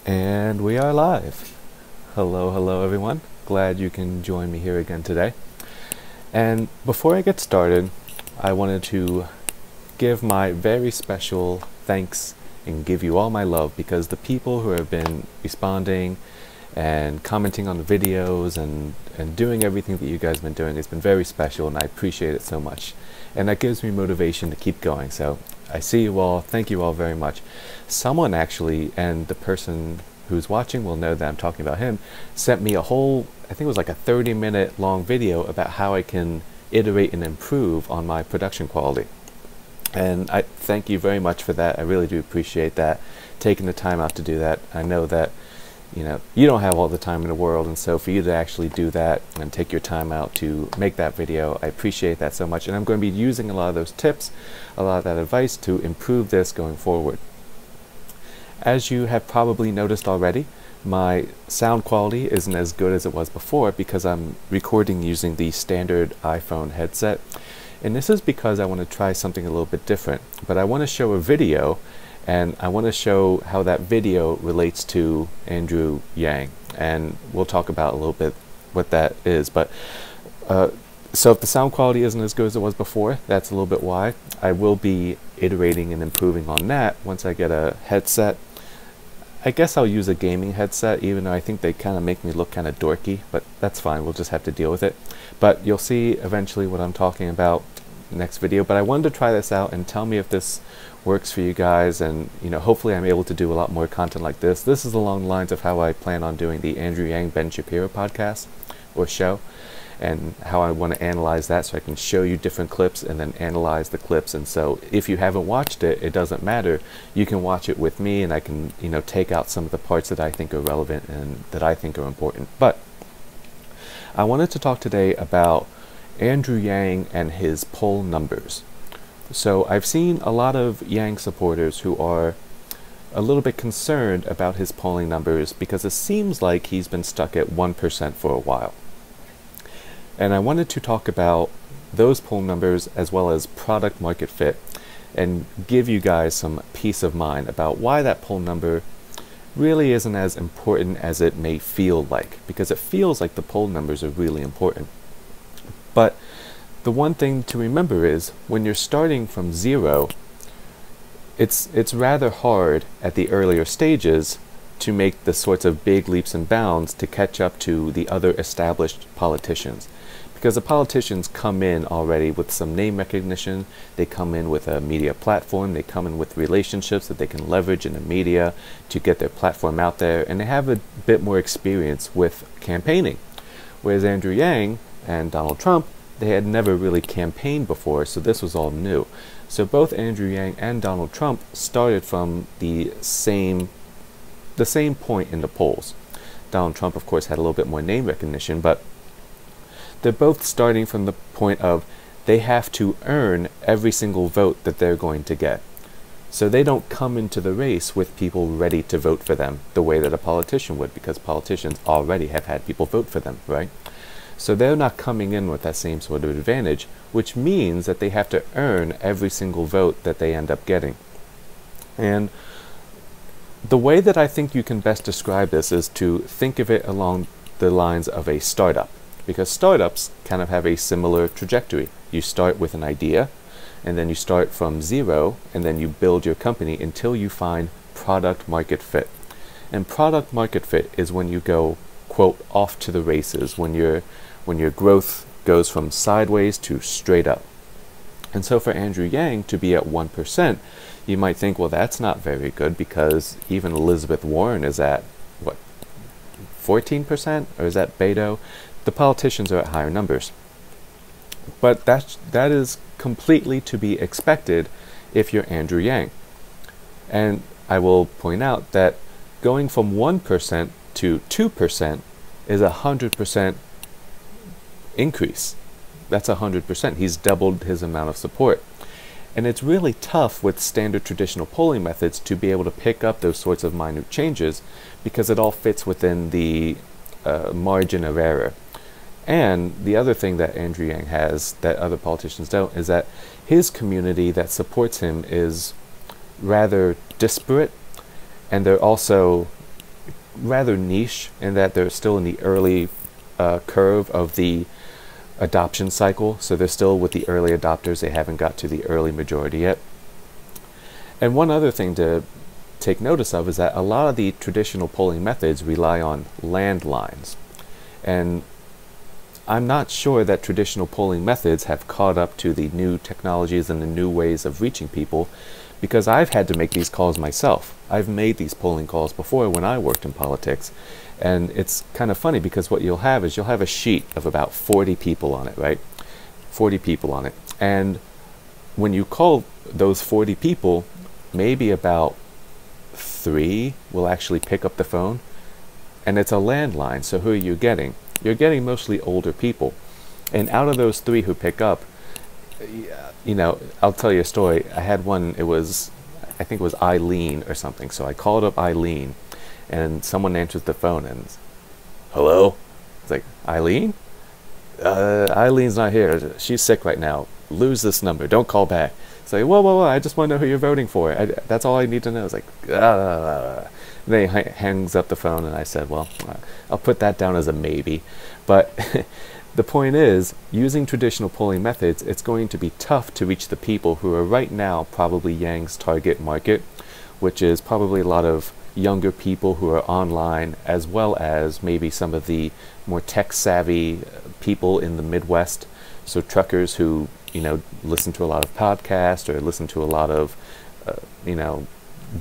And we are live. Hello everyone. Glad you can join me here again today. And before I get started, I wanted to give my very special thanks and give you all my love, because the people who have been responding and commenting on the videos and doing everything that you guys have been doing has been very special, and I appreciate it so much. And that gives me motivation to keep going. So I see you all. Thank you all very much. Someone actually, and the person who's watching will know that I'm talking about him, sent me a whole, I think it was like a 30-minute long video about how I can iterate and improve on my production quality. And I thank you very much for that. I really do appreciate that, taking the time out to do that. I know that you don't have all the time in the world, and so for you to actually do that and take your time out to make that video, I appreciate that so much. And I'm going to be using a lot of those tips, a lot of that advice to improve this going forward. As you have probably noticed already, my sound quality isn't as good as it was before because I'm recording using the standard iPhone headset. And this is because I want to try something a little bit different. But I want to show a video, and I want to show how that video relates to Andrew Yang. And we'll talk about a little bit what that is. But so if the sound quality isn't as good as it was before, that's a little bit why. I will be iterating and improving on that once I get a headset. I guess I'll use a gaming headset, even though I think they kind of make me look kind of dorky, but that's fine. We'll just have to deal with it. But you'll see eventually what I'm talking about next video. But I wanted to try this out and tell me if this works for you guys, and hopefully I'm able to do a lot more content like this. This is along the lines of how I plan on doing the Andrew Yang Ben Shapiro podcast or show, and how I want to analyze that so I can show you different clips and then analyze the clips. And so if you haven't watched it, it doesn't matter. You can watch it with me, and I can take out some of the parts that I think are relevant and that I think are important. But I wanted to talk today about Andrew Yang and his poll numbers. So I've seen a lot of Yang supporters who are a little bit concerned about his polling numbers because it seems like he's been stuck at 1% for a while. And I wanted to talk about those poll numbers as well as product market fit, and give you guys some peace of mind about why that poll number really isn't as important as it may feel like, because it feels like the poll numbers are really important. But the one thing to remember is when you're starting from zero, it's rather hard at the earlier stages to make the sorts of big leaps and bounds to catch up to the other established politicians. Because the politicians come in already with some name recognition, they come in with a media platform, they come in with relationships that they can leverage in the media to get their platform out there, and they have a bit more experience with campaigning. Whereas Andrew Yang and Donald Trump, they had never really campaigned before, so this was all new. So both Andrew Yang and Donald Trump started from the same point in the polls. Donald Trump, of course, had a little bit more name recognition, but they're both starting from the point of they have to earn every single vote that they're going to get. So they don't come into the race with people ready to vote for them the way that a politician would, because politicians already have had people vote for them, right? So they're not coming in with that same sort of advantage, which means that they have to earn every single vote that they end up getting. And the way that I think you can best describe this is to think of it along the lines of a startup, because startups kind of have a similar trajectory. You start with an idea, and then you start from zero, and then you build your company until you find product market fit. And product market fit is when you go, quote, off to the races, when your growth goes from sideways to straight up. And so for Andrew Yang to be at 1%, you might think, well, that's not very good, because even Elizabeth Warren is at, what, 14%? Or is that Beto? The politicians are at higher numbers. But that is completely to be expected if you're Andrew Yang. And I will point out that going from 1% to 2% is 100% increase. That's 100%. He's doubled his amount of support. And it's really tough with standard traditional polling methods to be able to pick up those sorts of minute changes, because it all fits within the margin of error. And the other thing that Andrew Yang has that other politicians don't is that his community that supports him is rather disparate, and they're also rather niche in that they're still in the early curve of the adoption cycle. So they're still with the early adopters. They haven't got to the early majority yet. And one other thing to take notice of is that a lot of the traditional polling methods rely on landlines. And I'm not sure that traditional polling methods have caught up to the new technologies and the new ways of reaching people, because I've had to make these calls myself. I've made these polling calls before when I worked in politics. And it's kind of funny because what you'll have is you'll have a sheet of about 40 people on it, right? 40 people on it. And when you call those 40 people, maybe about 3 will actually pick up the phone. And it's a landline, so who are you getting? You're getting mostly older people. And out of those 3 who pick up, you know, I'll tell you a story. I had one, I think it was Eileen or something. So I called up Eileen, and someone answers the phone and, hello? It's like, Eileen? Eileen's not here. She's sick right now. Lose this number. Don't call back. It's like, whoa, I just want to know who you're voting for. That's all I need to know. It's like, Then he hangs up the phone, and I said, well, I'll put that down as a maybe. But the point is, using traditional polling methods, it's going to be tough to reach the people who are right now probably Yang's target market, which is probably a lot of younger people who are online, as well as maybe some of the more tech-savvy people in the Midwest. So truckers who, you know, listen to a lot of podcasts or listen to a lot of, you know,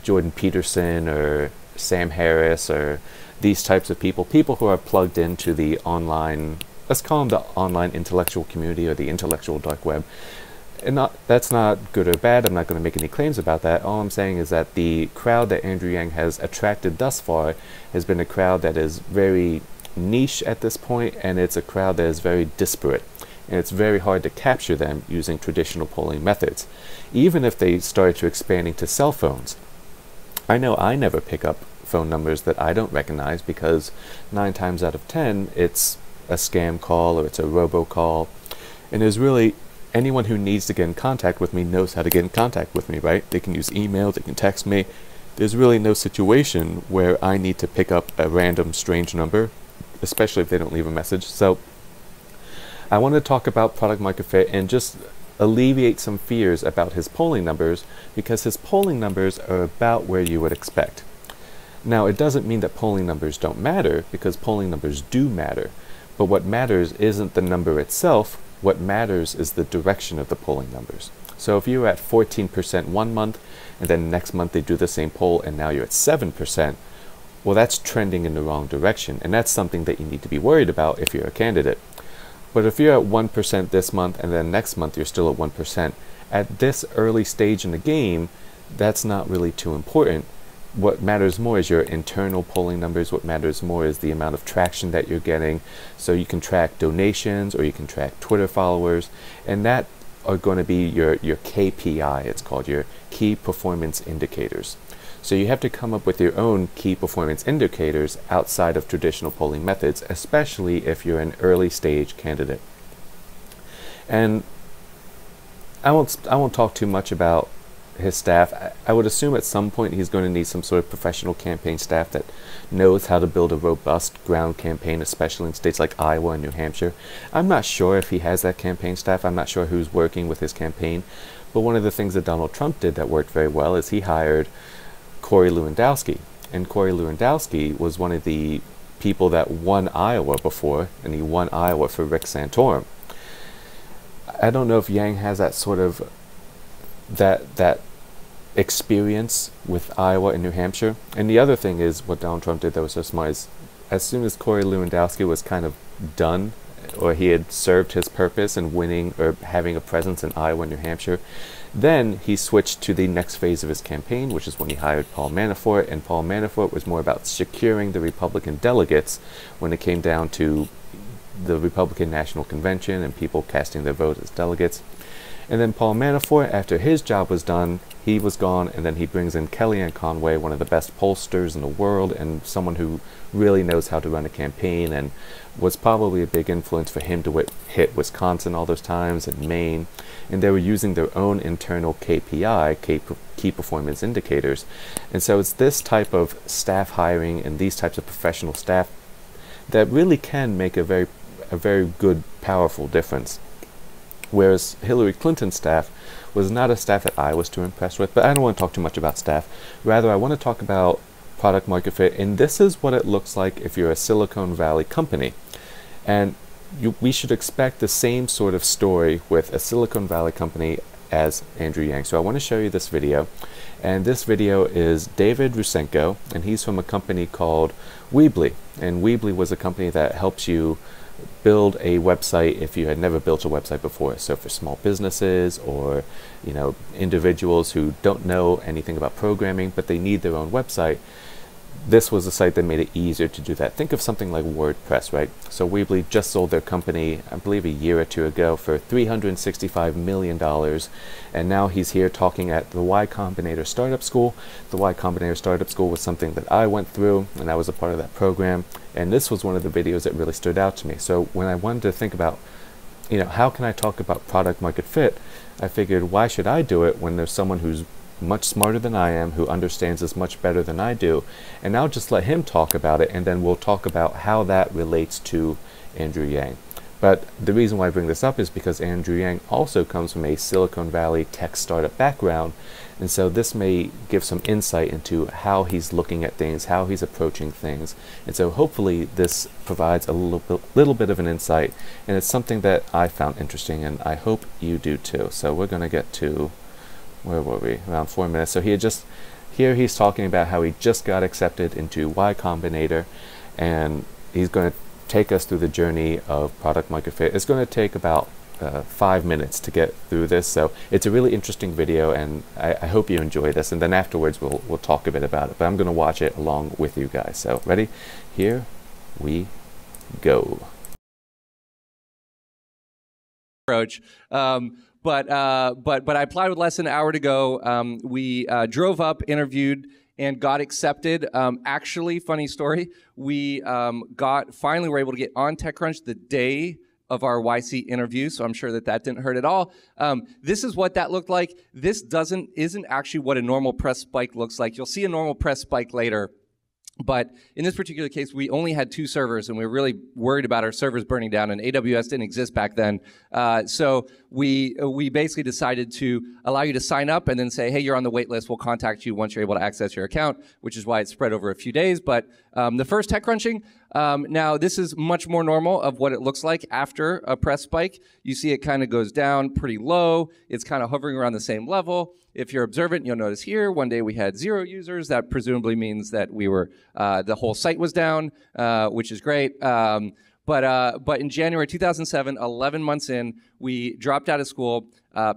Jordan Peterson or Sam Harris or these types of people who are plugged into the online, let's call them the online intellectual community or the intellectual dark web. And that's not good or bad. I'm not going to make any claims about that. All I'm saying is that the crowd that Andrew Yang has attracted thus far has been a crowd that is very niche at this point, and it's a crowd that is very disparate. And it's very hard to capture them using traditional polling methods, even if they started to expanding to cell phones. I know I never pick up phone numbers that I don't recognize because 9 times out of 10 it's a scam call or it's a robocall. And there's really anyone who needs to get in contact with me knows how to get in contact with me, right? They can use email, they can text me. There's really no situation where I need to pick up a random strange number, especially if they don't leave a message. So I want to talk about product market fit and just alleviate some fears about his polling numbers, because his polling numbers are about where you would expect. Now, it doesn't mean that polling numbers don't matter, because polling numbers do matter. But what matters isn't the number itself. What matters is the direction of the polling numbers. So if you're at 14% one month, and then next month they do the same poll, and now you're at 7%, well, that's trending in the wrong direction. And that's something that you need to be worried about if you're a candidate. But if you're at 1% this month and then next month you're still at 1%, at this early stage in the game, that's not really too important. What matters more is your internal polling numbers. What matters more is the amount of traction that you're getting. So you can track donations or you can track Twitter followers, and that are going to be your KPI, it's called, your key performance indicators. So you have to come up with your own key performance indicators outside of traditional polling methods, especially if you're an early stage candidate. And I won't talk too much about his staff. I would assume at some point he's going to need some sort of professional campaign staff that knows how to build a robust ground campaign, especially in states like Iowa and New Hampshire. I'm not sure if he has that campaign staff. I'm not sure who's working with his campaign. But one of the things that Donald Trump did that worked very well is he hired Corey Lewandowski. And Corey Lewandowski was one of the people that won Iowa before, and he won Iowa for Rick Santorum. I don't know if Yang has that sort of that experience with Iowa and New Hampshire. And the other thing is what Donald Trump did that was so smart is, as soon as Corey Lewandowski was kind of done, or he had served his purpose in winning or having a presence in Iowa and New Hampshire, then he switched to the next phase of his campaign, which is when he hired Paul Manafort. And Paul Manafort was more about securing the Republican delegates when it came down to the Republican National Convention and people casting their vote as delegates. And then Paul Manafort, after his job was done, he was gone, and then he brings in Kellyanne Conway, one of the best pollsters in the world and someone who really knows how to run a campaign and was probably a big influence for him to hit Wisconsin all those times and Maine. And they were using their own internal KPI, key performance indicators. And so it's this type of staff hiring and these types of professional staff that really can make a very good, powerful difference. Whereas Hillary Clinton's staff was not a staff that I was too impressed with, but I don't want to talk too much about staff. Rather, I want to talk about product market fit, and this is what it looks like if you're a Silicon Valley company. And we should expect the same sort of story with a Silicon Valley company as Andrew Yang. So I want to show you this video, and this video is David Rusenko, and he's from a company called Weebly. And Weebly was a company that helps you build a website if you had never built a website before. So for small businesses or individuals who don't know anything about programming but they need their own website, this was a site that made it easier to do that. Think of something like WordPress, right? So Weebly just sold their company, I believe a year or two ago, for $365 million. And now he's here talking at the Y Combinator Startup School. The Y Combinator Startup School was something that I went through, and I was a part of that program. And this was one of the videos that really stood out to me. So when I wanted to think about, how can I talk about product market fit, I figured, why should I do it when there's someone who's much smarter than I am, who understands this much better than I do, and I'll just let him talk about it, and then we'll talk about how that relates to Andrew Yang. But the reason why I bring this up is because Andrew Yang also comes from a Silicon Valley tech startup background, and so this may give some insight into how he's looking at things, how he's approaching things, and so hopefully this provides a little bit of an insight, and it's something that I found interesting, and I hope you do too. So we're going to get to, where were we? Around 4 minutes. So here he's talking about how he just got accepted into Y Combinator, and he's going to take us through the journey of product market fit. It's going to take about 5 minutes to get through this, so it's a really interesting video, and I hope you enjoy this. And then afterwards we'll talk a bit about it. But I'm going to watch it along with you guys. So ready? Here we go. Approach. But I applied with less than an hour to go. We drove up, interviewed, and got accepted. Actually, funny story, we finally were able to get on TechCrunch the day of our YC interview, so I'm sure that didn't hurt at all. This is what that looked like. This isn't actually what a normal press spike looks like. You'll see a normal press spike later. But in this particular case, we only had 2 servers, and we were really worried about our servers burning down, and AWS didn't exist back then. So we basically decided to allow you to sign up and then say, hey, you're on the wait list. We'll contact you once you're able to access your account, which is why it spread over a few days. But the first TechCrunching, now this is much more normal of what it looks like after a press spike. You see it kind of goes down pretty low. It's kind of hovering around the same level. If you're observant, you'll notice here, one day we had 0 users. That presumably means that we were, the whole site was down, which is great. But in January 2007, 11 months in, we dropped out of school,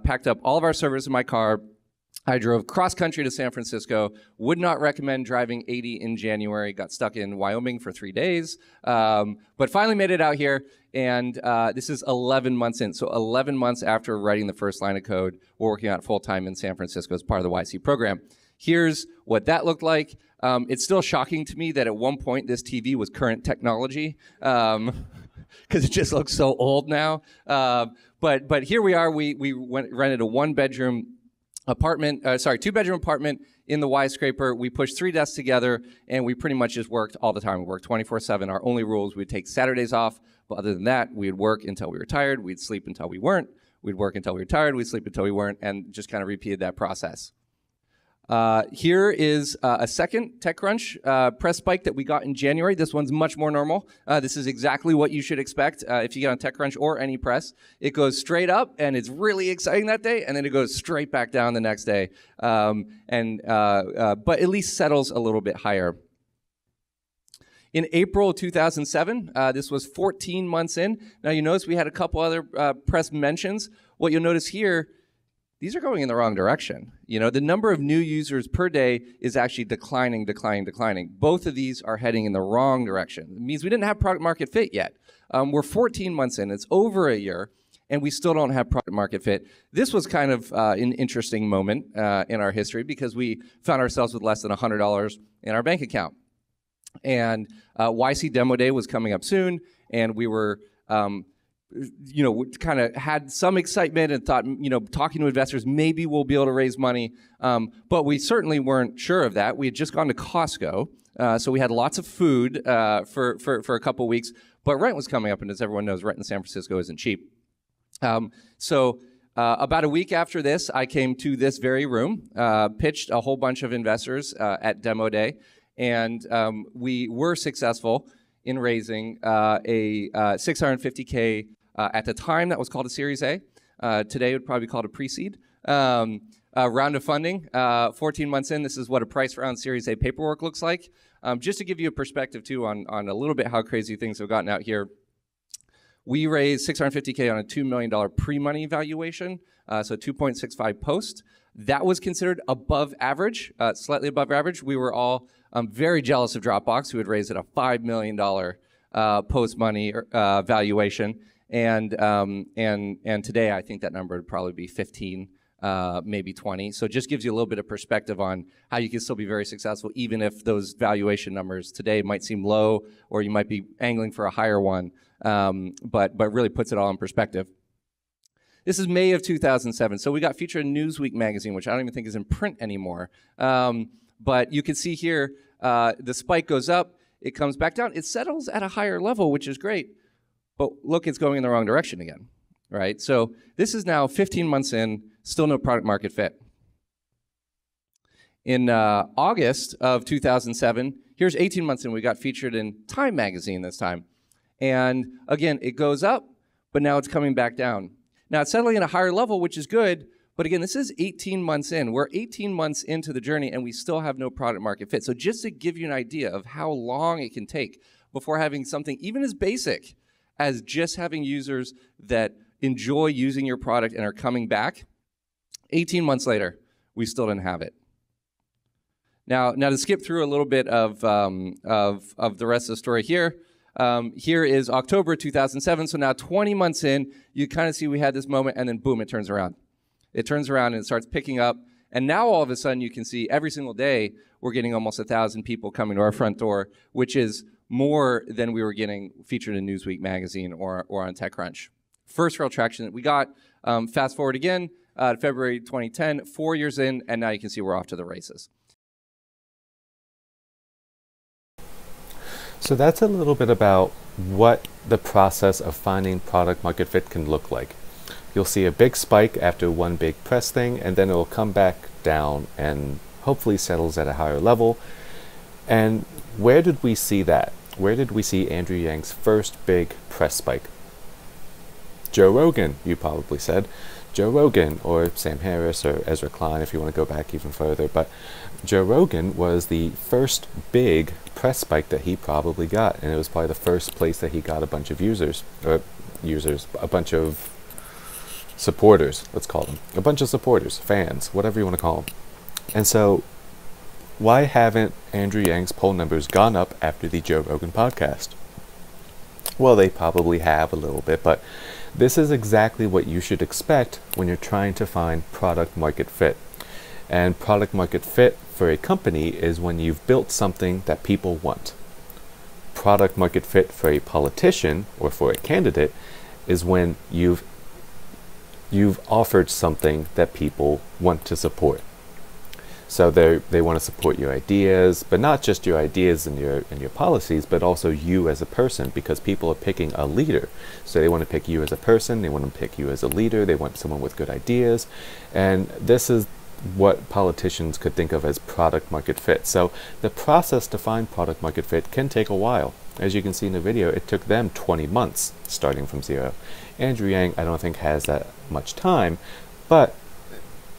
packed up all of our servers in my car. I drove cross country to San Francisco. Would not recommend driving 80 in January. Got stuck in Wyoming for 3 days, but finally made it out here. And this is 11 months in. So 11 months after writing the first line of code, we're working on it full time in San Francisco as part of the YC program. Here's what that looked like. It's still shocking to me that at one point this TV was current technology, because it just looks so old now. But here we are. We rented a 1-bedroom apartment, 2-bedroom apartment in the Y scraper. We pushed 3 desks together, and we pretty much just worked all the time. We worked 24/7. Our only rules: we'd take Saturdays off, but other than that, we'd work until we were tired. We'd sleep until we weren't. We'd work until we were tired. We'd sleep until we weren't, and just kind of repeated that process. Here is a second TechCrunch press spike that we got in January. This one's much more normal. This is exactly what you shobut expect if you get on TechCrunch or any press. It goes straight up, and it's really exciting that day, and then it goes straight back down the next day, but at least settles a little bit higher. In April 2007, this was 14 months in. Now you notice we had a couple other press mentions. What you'll notice here, these are going in the wrong direction. The number of new users per day is actually declining. Both of these are heading in the wrong direction. It means we didn't have product market fit yet. We're 14 months in. It's over a year. and we still don't have product market fit. This was kind of an interesting moment in our history because we found ourselves with less than $100 in our bank account. And YC Demo Day was coming up soon, and we were kind of had some excitement and thought, talking to investors, maybe we'll be able to raise money. But we certainly weren't sure of that. We had just gone to Costco, so we had lots of food for a couple weeks. But rent was coming up, and as everyone knows, rent in San Francisco isn't cheap. So about a week after this, I came to this very room, pitched a whole bunch of investors at Demo Day, and we were successful in raising a $650K. At the time, that was called a Series A. Today, it would probably be called a pre-seed. Round of funding, 14 months in, this is what a price round Series A paperwork looks like. Just to give you a perspective, too, on a little bit how crazy things have gotten out here. We raised $650K on a $2 million pre-money valuation, so 2.65 post. That was considered above average, slightly above average. We were all very jealous of Dropbox, who had raised at a $5 million post-money valuation. And today, I think that number would probably be 15, maybe 20. So it just gives you a little bit of perspective on how you can still be very successful, even if those valuation numbers today might seem low, or you might be angling for a higher one, but really puts it all in perspective. This is May of 2007. So we got featured in Newsweek magazine, which I don't even think is in print anymore. But you can see here, the spike goes up, it comes back down. It settles at a higher level, which is great. But look, it's going in the wrong direction again, right? So this is now 15 months in, still no product market fit. In August of 2007, here's 18 months in, we got featured in Time magazine this time. And again, it goes up, but now it's coming back down. Now it's settling at a higher level, which is good, but again, this is 18 months in. We're 18 months into the journey, and we still have no product market fit. So just to give you an idea of how long it can take before having something even as basic as just having users that enjoy using your product and are coming back, 18 months later, we still didn't have it. Now to skip through a little bit of the rest of the story here, here is October 2007, so now 20 months in, you kind of see we had this moment, and then boom, it turns around. It turns around and it starts picking up, and now all of a sudden you can see every single day we're getting almost 1,000 people coming to our front door, which is more than we were getting featured in Newsweek magazine or on TechCrunch. First real traction that we got. Fast forward again, February 2010, 4 years in, and now you can see we're off to the races. So that's a little bit about what the process of finding product market fit can look like. You'll see a big spike after one big press thing, and then it will come back down and hopefully settles at a higher level. And where did we see that? Where did we see Andrew Yang's first big press spike? Joe Rogan, you probably said. Joe Rogan, or Sam Harris, or Ezra Klein, if you want to go back even further. But Joe Rogan was the first big press spike that he probably got, and it was probably the first place that he got a bunch of a bunch of supporters, let's call them. A bunch of supporters, fans, whatever you want to call them. And so, why haven't Andrew Yang's poll numbers gone up after the Joe Rogan podcast? Well, they probably have a little bit, but this is exactly what you should expect when you're trying to find product market fit. And product market fit for a company is when you've built something that people want. Product market fit for a politician or for a candidate is when you've offered something that people want to support. So they want to support your ideas, but not just your ideas and your policies, but also you as a person, because people are picking a leader. So they want to pick you as a person, they want to pick you as a leader, they want someone with good ideas, and this is what politicians could think of as product market fit. So the process to find product market fit can take a while. As you can see in the video, it took them 20 months starting from zero. Andrew Yang, I don't think, has that much time, but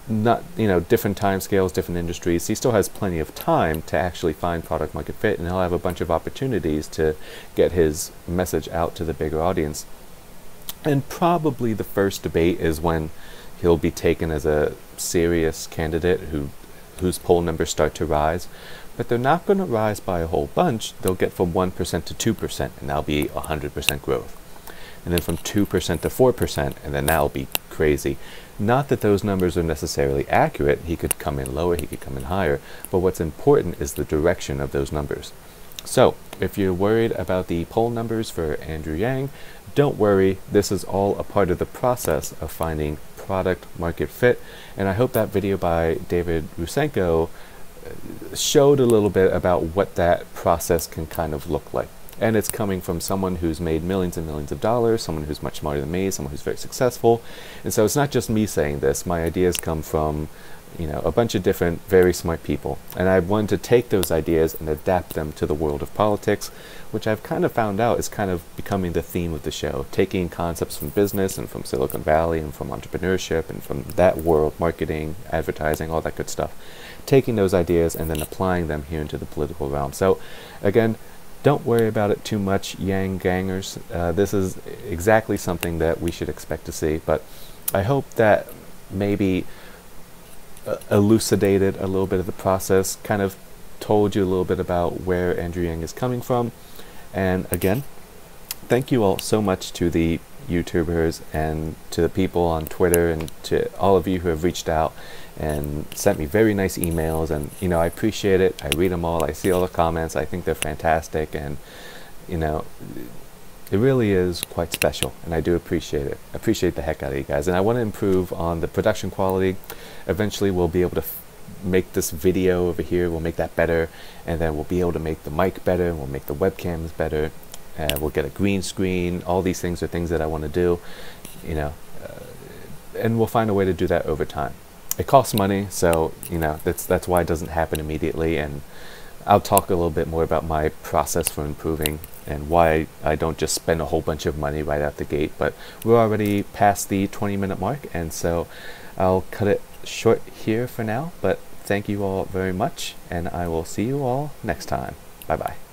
not, different time scales, different industries. He still has plenty of time to actually find product market fit, and he'll have a bunch of opportunities to get his message out to the bigger audience. And probably the first debate is when he'll be taken as a serious candidate whose poll numbers start to rise. But they're not going to rise by a whole bunch. They'll get from 1% to 2%, and that'll be 100% growth. and then from 2% to 4%, and then that'll be crazy. Not that those numbers are necessarily accurate. He could come in lower, he could come in higher, but what's important is the direction of those numbers. So if you're worried about the poll numbers for Andrew Yang, don't worry. This is all a part of the process of finding product market fit, and I hope that video by David Rusenko showed a little bit about what that process can kind of look like. And it's coming from someone who's made millions and millions of dollars, someone who's much smarter than me, someone who's very successful. And so it's not just me saying this. My ideas come from, you know, a bunch of different very smart people. And I wanted to take those ideas and adapt them to the world of politics, which I've kind of found out is kind of becoming the theme of the show. Taking concepts from business and from Silicon Valley and from entrepreneurship and from that world, marketing, advertising, all that good stuff. Taking those ideas and then applying them here into the political realm. So again, don't worry about it too much, Yang gangers. This is exactly something that we should expect to see, but I hope that maybe elucidated a little bit of the process, kind of told you a little bit about where Andrew Yang is coming from. And again, thank you all so much to the YouTubers and to the people on Twitter and to all of you who have reached out and sent me very nice emails, and you know, I appreciate it. I read them all, I see all the comments, I think they're fantastic, and you know, it really is quite special, and I do appreciate it. I appreciate the heck out of you guys, and I want to improve on the production quality. Eventually we'll be able to make this video over here, we'll make that better, and then we'll be able to make the mic better, and we'll make the webcams better, and we'll get a green screen. All these things are things that I want to do, you know, and we'll find a way to do that over time. It costs money, so you know, that's why it doesn't happen immediately, and I'll talk a little bit more about my process for improving and why I don't just spend a whole bunch of money right out the gate. But we're already past the 20-minute mark, and so I'll cut it short here for now, but thank you all very much, and I will see you all next time. Bye bye.